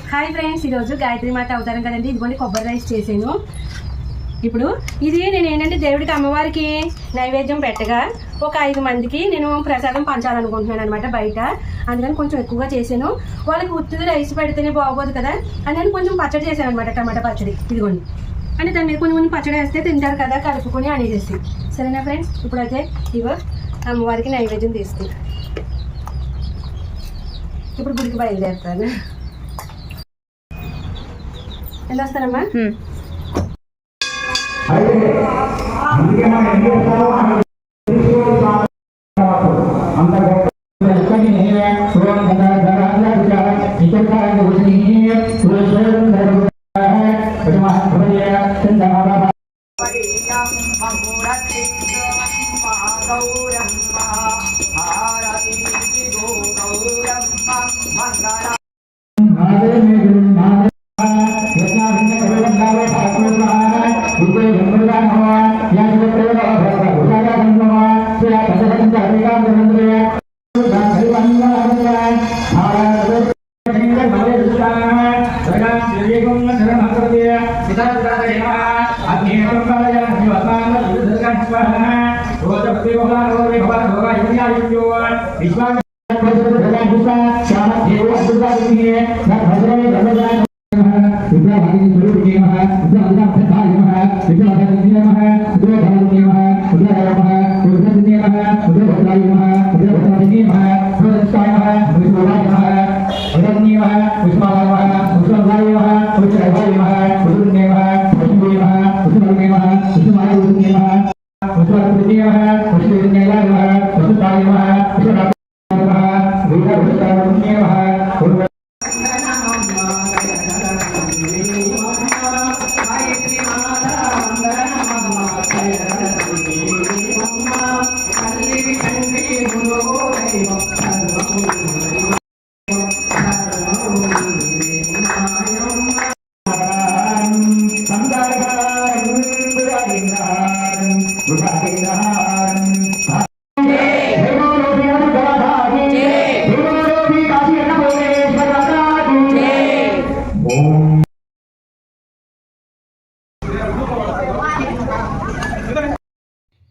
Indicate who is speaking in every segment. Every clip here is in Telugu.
Speaker 1: హాయ్ ఫ్రెండ్స్, ఈరోజు గాయత్రి మాత అవతారం కదండి. ఇదిగోండి కొబ్బరి రైస్ చేసాను. ఇప్పుడు ఇది నేను ఏంటంటే దేవుడికి అమ్మవారికి నైవేద్యం పెట్టగా ఒక 5 మందికి నేను ప్రసాదం పంచాలనుకుంటున్నాను అనమాట బయట. అందుకని కొంచెం ఎక్కువగా చేశాను. వాళ్ళకి ఉత్తిది రైస్ పెడితేనే బాగోదు కదా అని నేను కొంచెం పచ్చడి చేశాను అనమాట, టమాటా పచ్చడి. ఇదిగోండి అంటే దాని మీద కొంచెం పచ్చడి వేస్తే తింటారు కదా కలుపుకొని అనేసి. సరేనా ఫ్రెండ్స్, ఇప్పుడైతే ఇగో అమ్మవారికి నైవేద్యం తీసుకుని ఇప్పుడు గుడికి బయలుదేరుతాను. ఎలా వస్తానమ్మా?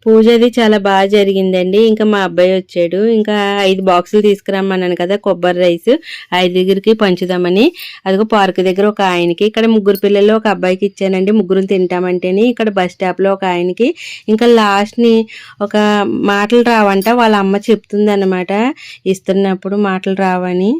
Speaker 2: పూజ అది చాలా బాగా జరిగిందండి. ఇంకా మా అబ్బాయి వచ్చాడు. ఇంకా 5 బాక్సులు తీసుకురమ్మన్నాను కదా కొబ్బరి రైస్, 5 పంచుదామని. అదిగో పార్క్ దగ్గర ఒక ఆయనకి, ఇక్కడ 3 పిల్లలు ఒక అబ్బాయికి ఇచ్చానండి. 3 తింటామంటేని ఇక్కడ బస్ స్టాప్ లో ఒక ఆయనకి. ఇంకా లాస్ట్ ని ఒక మాటలు రావంట వాళ్ళ అమ్మ చెప్తుంది అన్నమాట, ఇస్తున్నప్పుడు మాటలు రావని.